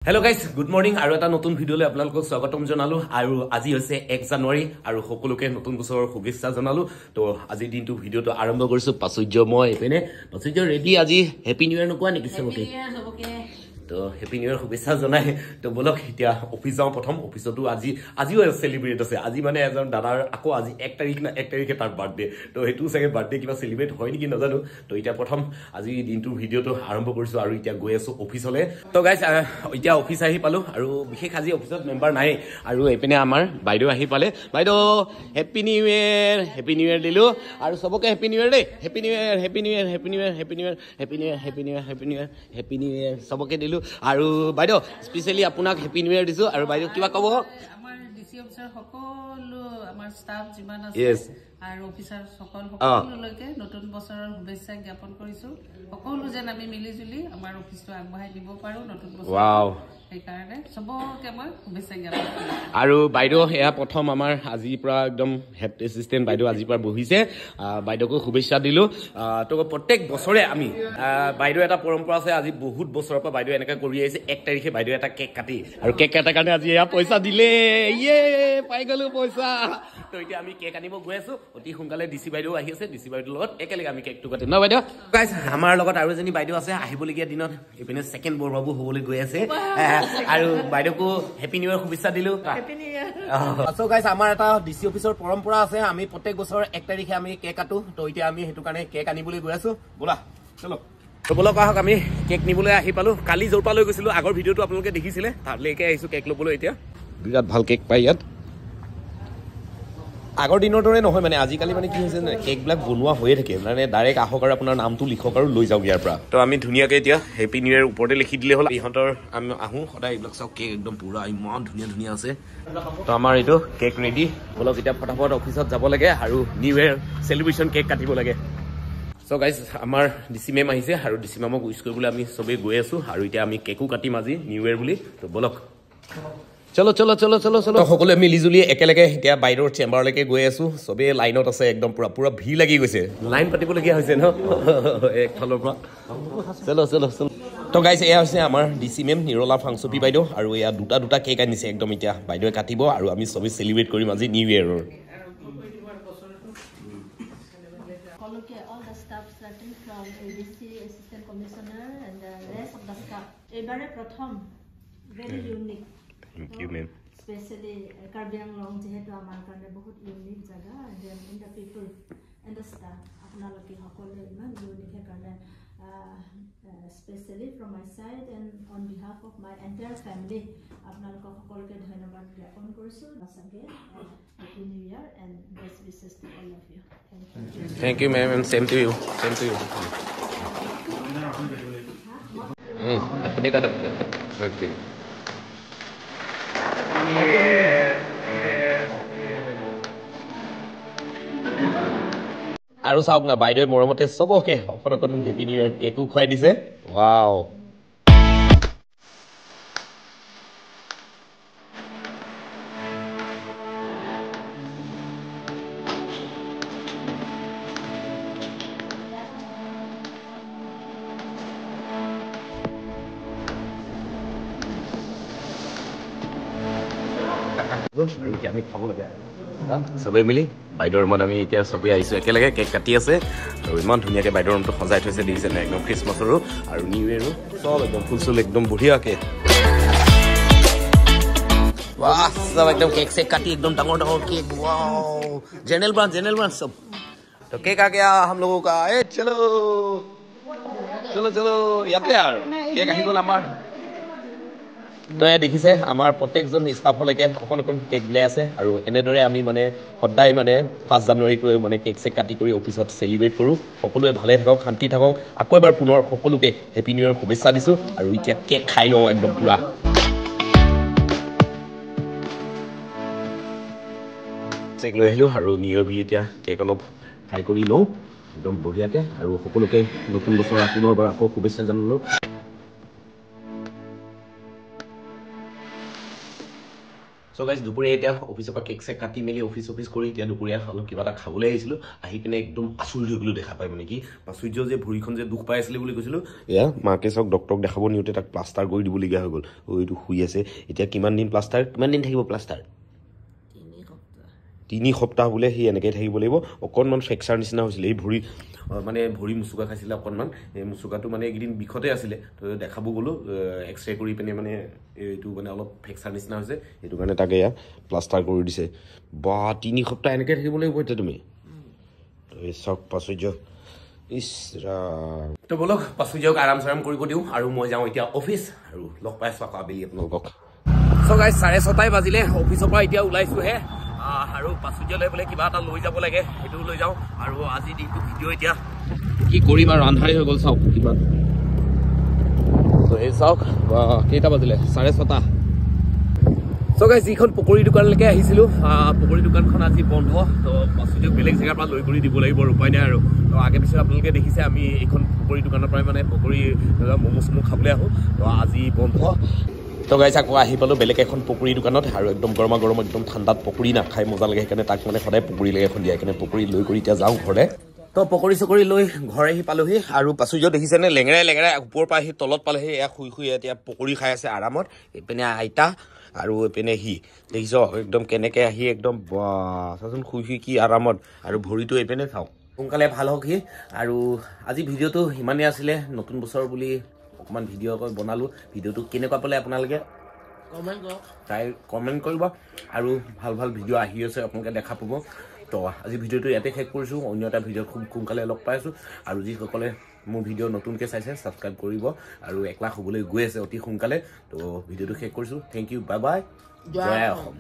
Hello guys, good morning. আৰু এটা নতুন ভিডিঅলৈ আপোনালোকক স্বাগতম জনালো আৰু আজি হৈছে 1 জানুৱাৰী আৰু সকলোকে নতুন বছৰৰ শুভেচ্ছা জনালো। তো আজি দিনটো ভিডিঅটো আৰম্ভ কৰিছো পাচুৰ্য মই এপেনে পাচুৰ্য ৰেডি আজি হেপী নিউ ইয়াৰ নকোৱা নেকি সবকে তো হেপী নিউ ইয়াৰ শুভেচ্ছা জনাই তো বলক এতিয়া অফিস যাও প্ৰথম অফিসতো আজিও সেলিব্ৰেট আছে আজি মানে এজন দাদাৰ আকৌ আজি 1 তাৰিখে তাৰ বাৰ্থডে তো হেতু সগে বাৰ্থডে কিবা সেলিব্ৰেট হয় নেকি নাজানো তো এতিয়া প্ৰথম আজি দিনটো ভিডিঅটো আৰম্ভ কৰিছো আৰু এতিয়া গৈ আছো অফিসলে তো গাইস এতিয়া অফিস আহি পালো আৰু বিশেষ আজি অফিসত মেম্বাৰ নাই আৰু এপিনে আমাৰ বাইদেউ আহি পালে বাইদেউ হেপী নিউ ইয়াৰ দিলো আৰু সবকে হেপী নিউ ইয়াৰ দে হেপী নিউ ইয়াৰ সবকে দিলো আৰু বাইদেউ স্পেশালি আপোনাক হেপী নিউ ইয়াৰ দিছো আৰু বাইদেউ কিবা কব আমাৰ ডিসি অফিসাৰ সকলো আমাৰ স্টাফ যিমান আছে আৰু অফিসাৰ সকলোলৈকে নতুন বছৰৰ শুভেচ্ছা জ্ঞাপন কৰিছো সকলো যেন আমি মিলি জুলি আমাৰ অফিসটো আগবঢ়াই দিব পাৰো নতুন বছৰ সেইকাৰণে সবকে মই শুভেচ্ছা জ্ঞাপন কৰিছো আৰু বাইদেউ এয়া প্ৰথম আমাৰ আজিৰ পৰা একদম হেড এসিস্টেন্ট বাইদেউ আজিৰ পৰা বহিছে বাইদেউকো শুভেচ্ছা দিলো তো প্ৰত্যেক বছৰে আমি বাইদেউ এটা পৰম্পৰা আছে আজি বহুত বছৰৰ পৰা বাইদেউ এনেকা কৰি আহিছে 1 তাৰিখে বাইদেউ এটা কেক কাটি আৰু কেক কাটাৰ কাৰণে আজি এয়া পইচা দিলে ইয়ে পাই গলো পইচা তো এতিয়া আমি কেক আনিব গৈ আছো অতি সোনকালে ডিসি বাইদেউ আহি আছে ডিসি বাইদেউৰ লগত একেলগে আমি কেকটো কাটিম ন বাইদেউ গাইস আমাৰ লগত আৰু এজনী বাইদেউ আছে আহিবলগীয়া দিনত এপিনে সেকেন্ড বৰবাবু হ'বলৈ গৈ আছে আৰু বাইদেউকো হেপী নিউ ইয়াৰ শুভেচ্ছা দিলো হেপী নিউ ইয়াৰ সো গাইস আমাৰ এটা ডিসি অফিসৰ পৰম্পৰা আছে আমি প্ৰত্যেক বছৰ 1 তাৰিখে আমি কেক কাটো তো এতিয়া আমি হেতু কাৰণে কেক আনিবলৈ গৈ আছো বলা চলো তো বলক আহক আমি কেক নিবলৈ আহি পালো কালি জৰপা লৈ গৈছিলো আগৰ ভিডিঅটো আপোনালোকে দেখিছিলে তালৈকে আহিছো কেক লবলৈ এতিয়া বিৰাট ভাল কেক পাই ইয়াত আগৰ দিনৰ দৰে নহয় মানে আজিকালি মানে কি হৈছে কেক বিলাক বনোৱা হৈয়ে থাকে মানে ডাইৰেক্ট আহক আৰু আপোনাৰ নামটো লিখক আৰু লৈ যাওক ইয়াৰ পৰা তো আমি ধুনীয়াকৈ এতিয়া হেপী নিউ ইয়াৰ ওপৰতে লিখি দিলে হ'ল ইহঁতৰ আমি আহোঁ সদায় এইবিলাক চাওক কেক একদম পুৰা ইমান ধুনীয়া আছে তো আমাৰ এইটো কেক ৰেডি বলক এতিয়া ফটাফট অফিচত যাব লাগে আৰু নিউ ইয়াৰ সেলিব্ৰেশন কেক কাটিব লাগে সো গাইস আমাৰ ডিসি মেম আহিছে আৰু ডিসি মেমক উইশ কৰিবলৈ আমি সবে গৈ আছো আৰু এতিয়া আমি কেকো কাটিম আজি নিউ ইয়াৰ বুলি তো বলক চলো সকলোৱে মিলিজুলি একেলগে এতিয়া বাইদেউৰ চেম্বাৰলৈকে গৈ আছো সবে লাইনত আছে একদম পুৰা ভিৰ লাগি গৈছে লাইন পাতিবলগীয়া হৈছে ন এক ফালৰ পৰা চলো তো গাইছ এয়া হৈছে আমাৰ ডিসি মেম নিৰলা ফাংচুপি বাইদেউ আৰু এয়া দুটা কেক আনিছে একদম এতিয়া বাইদেৱে কাটিব আৰু আমি সবে সেলিব্ৰেট কৰিম আজি new ইয়াৰৰ all the staff starting from ADC, Assistant Commissioner and the rest of the staff. Every pratham very unique. Thank you, ma'am. Especially Karbi Anglong jehetu amar karone bahut unique jaga and then in the people and the staff apnaloke hokole iman unique karone especially from my side and on behalf of my entire family apnalok hokoloke dhanyabad gyapon korisu asage happy new year and best wishes to all of you. Thank you, ma'am, and same to you. Apne ka okay. আৰু চাওক না বাইদেউ মৰমতে সবকে অফৰকন happy new ইয়াৰ কেকো খুৱাই দিছে wow আমি খাব লাগে সবে মিলি বাইদেউৰ ৰুমত আমি এতিয়া সবে আহিছো একেলগে কেক কাটি আছে আৰু ইমান ধুনীয়াকৈ বাইদেউৰ ৰুমটো সজাই থৈছে দেখিছে না একদম ক্ৰিছমাছৰো আৰু নিউ ইয়াৰো সব একদম ফুল একদম বঢ়িয়াকৈ वाह सब एकदम केक से काटी एकदम डाঙৰ केक वाओ जनरल ब्रांच सब तो केक आ गया हम लोगों का ए चलो ইয়াতে यार केक আহি গ'ল আমাৰ তো দেখিছে আমাৰ প্ৰত্যেকজন ষ্টাফলৈকে অকণ কেক দিলে আছে আৰু এনেদৰে আমি মানে সদায় মানে 5 জানুৱাৰীটো মানে কেক কাটি কৰি অফিসত সেলিব্ৰেট কৰোঁ সকলোৱে ভালে থাকক শান্তি থাকক আকৌ এবাৰ পুনৰ সকলোকে হেপী নিউ ইয়াৰ শুভেচ্ছা দিছো আৰু এতিয়া কেক খাই লওঁ একদম পুৰা চেক লৈ আহিলো আৰু নিউ ইয়াৰ এতিয়া কেক অলপ খাই কৰি লওঁ একদম বঢ়িয়াকৈ আৰু সকলোকে নতুন বছৰ পুনৰবাৰ আকৌ শুভেচ্ছা জনালো সো গাইজ দুপৰীয়া এতিয়া অফিচৰ পৰা কেক চেক কাটি মেলি অফিচ কৰি এতিয়া দুপৰীয়া অলপ কিবা এটা খাবলৈ আহিছিলোঁ আহি পিনে একদম আচৰিত হৈ গ'লো দেখা পাই মানে কি প্ৰাচুৰ্য যে ভৰিখন যে দুখ পাই আছিলে বুলি কৈছিলোঁ এয়া মাকে চাওক ডক্টৰক দেখাব নিওঁতে তাক প্লাষ্টাৰ কৰি দিবলগীয়া হৈ গ'ল এইটো শুই আছে এতিয়া কিমান দিন থাকিব প্লাষ্টাৰ 3 সপ্তাহ বোলে সি এনেকৈ থাকিব লাগিব অকণমান ফ্ৰেকচাৰ নিচিনা হৈছিলে এই ভৰি মুচুকা খাইছিলে অকণমান এই মুচুকাটো মানে এইকেইদিন বিষতে আছিলে তো দেখাব গ'লো এক্সৰে কৰি পিনে মানে এইটো মানে অলপ ফ্ৰেকচাৰ নিচিনা হৈছে সেইটো কাৰণে তাকে এয়া প্লাষ্টাৰ কৰি দিছে বা 3 সপ্তাহ এনেকৈ থাকিব লাগিব এতিয়া তুমি তো এই চাওক প্ৰাচুৰ্য তো বলক প্ৰাচুৰ্যক আৰাম কৰিব দিওঁ আৰু মই যাওঁ এতিয়া অফিচ আৰু লগ পাইছোঁ আকৌ আবেলি আপোনালোকক চ' গাইজ 6:30 বাজিলে অফিচৰ পৰা এতিয়া ওলাইছোঁহে আৰু প্ৰাচুৰ্যলৈ বোলে কিবা এটা লৈ যাব লাগে সেইটোও লৈ যাওঁ আৰু আজি দিনটো ভিডিঅ' এতিয়া কি কৰিম আৰু আন্ধাৰে হৈ গ'ল চাওক কিমান তো এই চাওক কেইটা বাজিলে 6:30 চ' গাইজ যিখন পকৰী দোকানলৈকে আহিছিলোঁ পকৰী দোকানখন আজি বন্ধ তো প্ৰাচুৰ্যক বেলেগ জেগাৰ পৰা লৈ কৰি দিব লাগিব উপায় নাই আৰু তো আগে পিছত আপোনালোকে দেখিছে আমি এইখন পকৰী দোকানৰ পৰাই মানে পকৰী ম'ম' চমো খাবলৈ আহোঁ তো আজি বন্ধ তো গাইজ আকৌ আহি পালোঁ বেলেগ এখন পকৰী দোকানত আৰু একদম গৰমা গৰম একদম ঠাণ্ডাত পকৰী নাখাই মজা লাগে সেইকাৰণে তাক মানে সদায় পকৰী লাগে এখন দিয়া সেইকাৰণে পকৰী লৈ কৰি এতিয়া যাওঁ ঘৰলৈ তো পকৰী চকৰি লৈ ঘৰে আহি পালোহি আৰু প্ৰাচুৰ্য দেখিছেনে লেঙেৰাই ওপৰৰ পৰা আহি তলত পালেহি এয়া শুই এতিয়া পকৰী খাই আছে আৰামত এইপিনে আইতা আৰু এইপিনে সি দেখিছ একদম কেনেকৈ আহি একদম চাচোন শুই কি আৰামত আৰু ভৰিটো এইপিনে চাওঁ সোনকালে ভাল হওক সি আৰু আজি ভিডিঅ'টো সিমানেই আছিলে নতুন বছৰ বুলি অকণমান ভিডিঅ' বনালোঁ ভিডিঅ'টো কেনেকুৱা পালে আপোনালোকে কমেণ্ট কৰিব আৰু ভাল ভিডিঅ' আহি আছে আপোনালোকে দেখা পাব তো আজি ভিডিঅ'টো ইয়াতে শেষ কৰিছোঁ অন্য এটা ভিডিঅ' খুব সোনকালে লগ পাই আছোঁ আৰু যিসকলে মোৰ ভিডিঅ' নতুনকৈ চাইছে ছাবস্ক্ৰাইব কৰিব আৰু 1 লাখ হ'বলৈ গৈ আছে অতি সোনকালে তো ভিডিঅ'টো শেষ কৰিছোঁ থেংক ইউ বাই বাই জয় অসম